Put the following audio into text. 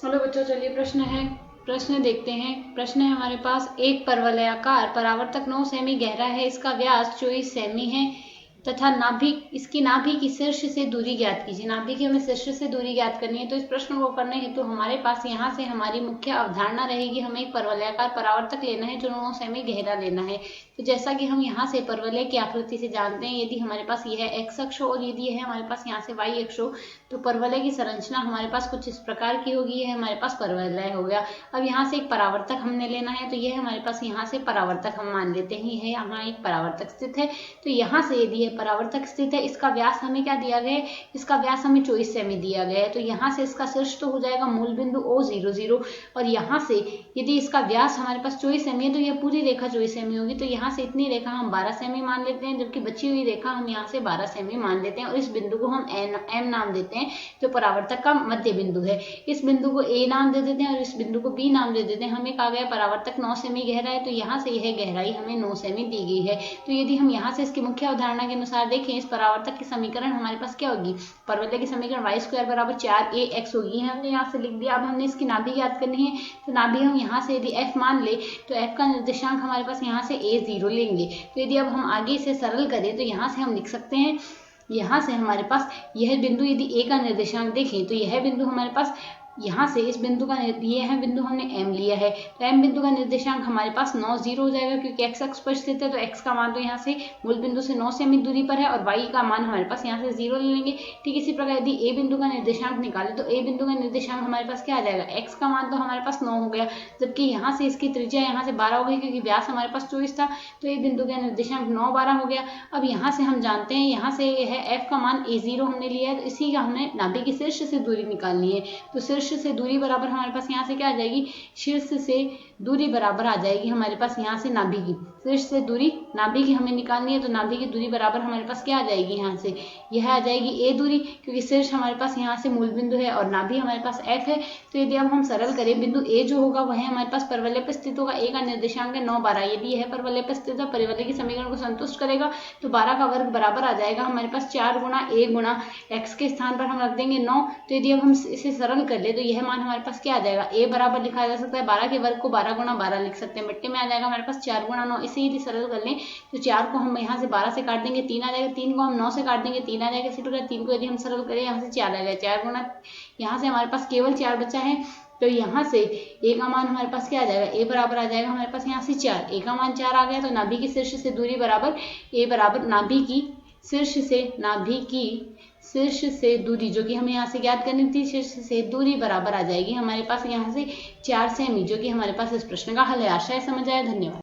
Hello बच्चों, चलिए प्रश्न देखते हैं। प्रश्न है हमारे पास, एक परवलयाकार परावर्तक 9 सेमी गहरा है, इसका व्यास 24 सेमी है तथा इसकी नाभि की शीर्ष से दूरी ज्ञात कीजिए। नाभि की हमें शीर्ष से दूरी ज्ञात करनी है। तो इस प्रश्न को करने हेतु तो हमारे पास यहाँ से हमारी मुख्य अवधारणा रहेगी, हमें एक परवलयाकार परावर्तक लेना है जो 9 सेमी गहरा लेना है। तो जैसा कि हम यहाँ से परवलय की आकृति से जानते हैं, यदि हमारे पास यह एक्स अक्ष हो और यदि यह हमारे पास यहाँ से वाई अक्ष हो, तो परवलय की संरचना हमारे पास कुछ इस प्रकार की होगी। यह हमारे पास परवलय हो गया। अब यहाँ से एक परावर्तक हमने लेना है, तो यह हमारे पास यहाँ से परावर्तक हम मान लेते हैं, यह यहाँ एक परावर्तक स्थित है। तो यहाँ से यदि यह परावर्तक स्थित है, इसका व्यास हमें क्या दिया गया है, इसका व्यास हमें 24 सेमी दिया गया है। तो यहाँ से इसका शीर्ष तो हो जाएगा मूल बिंदु O00 और यहाँ से यदि इसका व्यास हमारे पास 24 सेमी है तो यह पूरी रेखा 24 सेमी होगी। तो यहाँ से इतनी रेखा हम 12 सेमी मान लेते हैं, जबकि बची हुई रेखा हम यहाँ से 12 सेमी मान लेते हैं और इस बिंदु को हम M नाम देते हैं, जो परावर्तक का मध्य बिंदु है। इस बिंदु को A नाम दे देते हैं और इस बिंदु को B नाम दे देते हैं। हमें कहा गया परावर्तक 9 सेमी गहरा है, तो यहाँ से यह गहराई हमें 9 सेमी दी गई है। तो यदि हम यहाँ से इसकी मुख्य अवधारणा के अनुसार देखें, इस परावर्तक की समीकरण हमारे पास क्या होगी, परवलय की समीकरण y² बराबर 4ax होगी। हमने यहाँ से लिख दिया। अब हमने इसकी नाभि ज्ञात करनी है, तो नाभि हम यहाँ से यदि f मान ले तो f का निर्देशांक हमारे पास यहाँ से a0 लेंगे। तो यदि अब हम आगे इसे सरल करें तो यहाँ से हम लिख सकते हैं, यहाँ से हमारे पास यह बिंदु यदि a का निर्देशांक देखें तो यह बिंदु हमारे पास यहाँ से इस बिंदु का यह बिंदु हमने m लिया है, तो m बिंदु का निर्देशांक हमारे पास 9 0 हो जाएगा, क्योंकि x अक्ष पर स्थित है। तो x का मान तो यहाँ से मूल बिंदु से 9 सेमी दूरी पर है और y का मान हमारे पास यहाँ से 0 ले लेंगे। ठीक इसी प्रकार यदि a बिंदु का निर्देशांक निकाले तो a बिंदु का निर्देशांक हमारे पास क्या आ जाएगा, x का मान तो हमारे पास 9 हो गया, जबकि यहाँ से इसकी त्रिज्या यहाँ से 12 हो गई, क्योंकि व्यास हमारे पास 24 था। तो a बिंदु का निर्देशांक 9 12 हो गया। अब यहाँ से हम जानते हैं, यहाँ से यह f का मान a0 हमने लिया है, तो इसी का हमने नाभि की शीर्ष से दूरी निकालनी है। तो शीर्ष से दूरी बराबर हमारे पास यहाँ से क्या आ जाएगी, शीर्ष से दूरी बराबर आ जाएगी हमारे पास यहाँ से नाभि की, शीर्ष से दूरी नाभि की हमें निकालनी है। तो नाभि की दूरी बराबर हमारे पास क्या आ जाएगी, यहाँ से यह आ जाएगी a दूरी, क्योंकि शीर्ष हमारे पास यहाँ से मूल बिंदु है और नाभि हमारे पास f है। तो यदि अब हम सरल करें, बिंदु a जो होगा वह हमारे पास परवलय पर स्थित होगा। a का निर्देशांक है 9 12। यदि यह परवलय पर स्थित है, परवलय की समीकरण को संतुष्ट करेगा, तो 12 का वर्ग बराबर आ जाएगा हमारे पास 4 गुणा a गुणा x के स्थान पर हम रख देंगे 9। तो यदि अब हम इसे सरल कर ले तो यह मान हमारे पास क्या आ जाएगा, a बराबर लिखा जा सकता है 12 के वर्ग को 12 गुणा 12 लिख सकते हैं, मिट्टी में आ जाएगा हमारे पास 4 गुणा 9। इसे यदि सरल कर लें तो 4 को हम यहाँ से 12 से काट देंगे 3 आ जाएगा, 3 को हम 9 से काट देंगे 3 आ जाएगा। इसी प्रकार 3 को यदि हम सरल करें यहाँ से 4 आ जाएगा, 4 गुणा यहाँ से हमारे पास केवल 4 बचा है। तो यहाँ से a का मान हमारे पास क्या आ जाएगा, a बराबर आ जाएगा हमारे पास यहाँ से 4, a का मान 4 आ गया। तो नाभि की शीर्ष से दूरी बराबर a बराबर नाभि की शीर्ष से दूरी जो कि हमें यहाँ से ज्ञात करनी थी, शीर्ष से दूरी बराबर आ जाएगी हमारे पास यहाँ से 4 सेमी, जो कि हमारे पास इस प्रश्न का हल है। आशा है समझ आया। धन्यवाद।